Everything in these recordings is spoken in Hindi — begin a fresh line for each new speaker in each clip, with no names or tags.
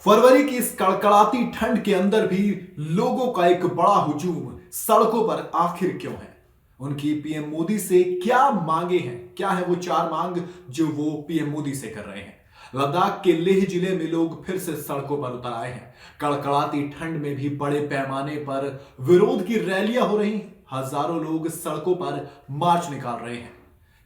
फरवरी की इस कड़कड़ाती ठंड के अंदर भी लोगों का एक बड़ा हुजूम सड़कों पर आखिर क्यों है? उनकी पीएम मोदी से क्या मांगे हैं? क्या है वो चार मांग जो वो पीएम मोदी से कर रहे हैं? लद्दाख के लेह जिले में लोग फिर से सड़कों पर उतर आए हैं। कड़कड़ाती ठंड में भी बड़े पैमाने पर विरोध की रैलियां हो रही हैं। हजारों लोग सड़कों पर मार्च निकाल रहे हैं।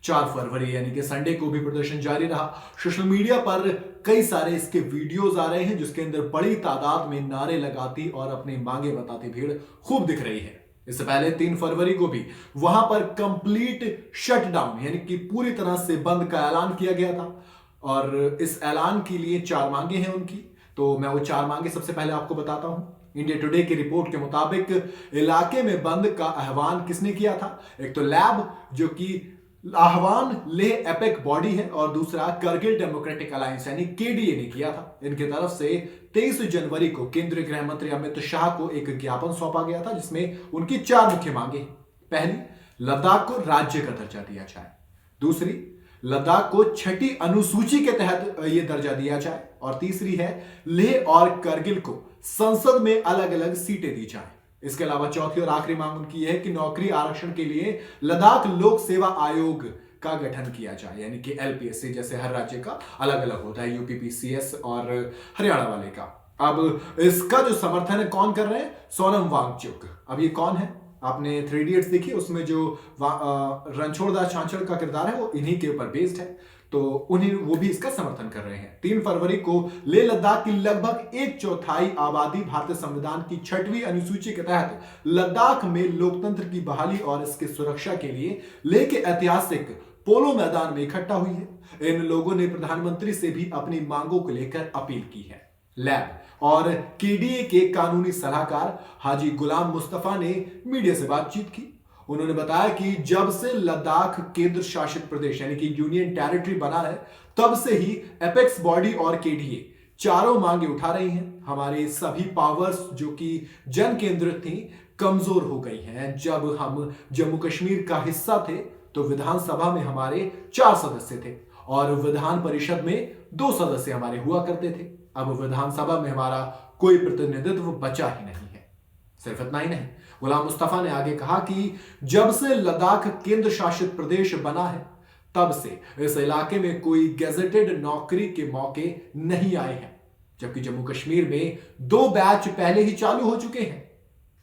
4 फरवरी यानी कि संडे को भी प्रदर्शन जारी रहा। सोशल मीडिया पर कई सारे इसके वीडियोस आ रहे हैं जिसके अंदर बड़ी तादाद में नारे लगाती और अपनी मांगे बताती भीड़ खूब दिख रही है। इससे पहले 3 फरवरी को भी वहां पर कंप्लीट शटडाउन यानी कि पूरी तरह से बंद का ऐलान किया गया था और इस ऐलान के लिए 4 मांगे हैं उनकी। तो मैं वो 4 मांगे सबसे पहले आपको बताता हूं। इंडिया टुडे की रिपोर्ट के मुताबिक इलाके में बंद का आह्वान किसने किया था? एक तो लैब जो कि आह्वान लेह एपेक बॉडी है और दूसरा करगिल डेमोक्रेटिक अलायंस यानी केडीए ने किया था। इनकी तरफ से 23 जनवरी को केंद्रीय गृह मंत्री अमित शाह को एक ज्ञापन सौंपा गया था जिसमें उनकी 4 मुख्य मांगे हैं। पहली, लद्दाख को राज्य का दर्जा दिया जाए। दूसरी, लद्दाख को 6ठी अनुसूची के तहत यह दर्जा दिया जाए और तीसरी है लेह और करगिल को संसद में अलग अलग सीटें दी जाए। इसके अलावा चौथी और आखिरी मांग उनकी यह है कि नौकरी आरक्षण के लिए लद्दाख लोक सेवा आयोग का गठन किया जाए यानी कि एलपीएससी, जैसे हर राज्य का अलग अलग होता है, यूपीपीसीएस और हरियाणा वाले का। अब इसका जो समर्थन है कौन कर रहे हैं? सोनम वांगचुक। अब ये कौन है? आपने 3 इडियट्स देखी, उसमें जो रणछोड़ दास छाछड़ का किरदार है वो इन्हीं के ऊपर बेस्ड है, तो उन्हें वो भी इसका समर्थन कर रहे हैं। 3 फरवरी को लेह लद्दाख की लगभग 1/4 आबादी भारतीय संविधान की 6वीं अनुसूची के तहत लद्दाख में लोकतंत्र की बहाली और इसकी सुरक्षा के लिए लेह के ऐतिहासिक पोलो मैदान में इकट्ठा हुई है। इन लोगों ने प्रधानमंत्री से भी अपनी मांगों को लेकर अपील की है। लैब और केडीए के कानूनी सलाहकार हाजी गुलाम मुस्तफा ने मीडिया से बातचीत की। उन्होंने बताया कि जब से लद्दाख केंद्र शासित प्रदेश यानी कि यूनियन टेरिटरी बना है तब से ही एपेक्स बॉडी और केडीए चारों मांगे उठा रही हैं। हमारी सभी पावर्स जो कि जन केंद्रित थी कमजोर हो गई हैं। जब हम जम्मू कश्मीर का हिस्सा थे तो विधानसभा में हमारे 4 सदस्य थे और विधान परिषद में 2 सदस्य हमारे हुआ करते थे। अब विधानसभा में हमारा कोई प्रतिनिधित्व बचा ही नहीं है। सिर्फ इतना ही नहीं, गुलाम मुस्तफा ने आगे कहा कि जब से लद्दाख केंद्र शासित प्रदेश बना है तब से इस इलाके में कोई गैजेटेड नौकरी के मौके नहीं आए हैं, जबकि जम्मू कश्मीर में 2 बैच पहले ही चालू हो चुके हैं।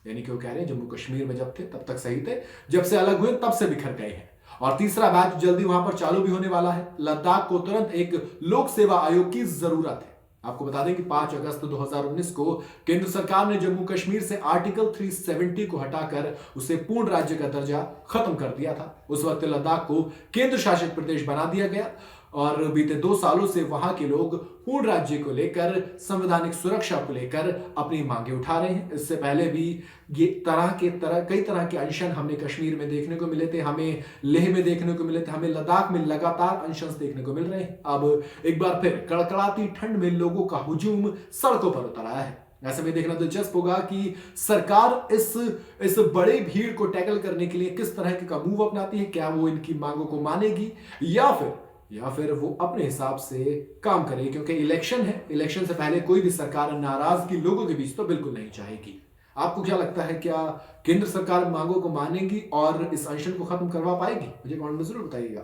यानी कि वो कह रहे हैं जम्मू कश्मीर में जब थे तब तक सही थे, जब से अलग हुए तब से बिखर गए हैं और तीसरा बैच जल्दी वहां पर चालू भी होने वाला है। लद्दाख को तुरंत एक लोक सेवा आयोग की जरूरत है। आपको बता दें कि 5 अगस्त 2019 को केंद्र सरकार ने जम्मू कश्मीर से आर्टिकल 370 को हटाकर उसे पूर्ण राज्य का दर्जा खत्म कर दिया था। उस वक्त लद्दाख को केंद्र शासित प्रदेश बना दिया गया और बीते 2 सालों से वहां के लोग पूर्ण राज्य को लेकर, संवैधानिक सुरक्षा को लेकर अपनी मांगे उठा रहे हैं। इससे पहले भी ये कई तरह के अनशन हमें कश्मीर में देखने को मिले थे, हमें लेह में देखने को मिले थे, हमें लद्दाख में लगातार अनशन देखने को मिल रहे हैं। अब एक बार फिर कड़कड़ाती ठंड में लोगों का हुजूम सड़कों पर उतर आया है। ऐसे में देखना दिलचस्प होगा कि सरकार इस बड़ी भीड़ को टैकल करने के लिए किस तरह का मूव अपनाती है। क्या वो इनकी मांगों को मानेगी या फिर वो अपने हिसाब से काम करे, क्योंकि इलेक्शन है। इलेक्शन से पहले कोई भी सरकार नाराजगी लोगों के बीच तो बिल्कुल नहीं चाहेगी। आपको क्या लगता है, क्या केंद्र सरकार मांगों को मानेगी और इस अनशन को खत्म करवा पाएगी? मुझे कमेंट में जरूर बताइएगा।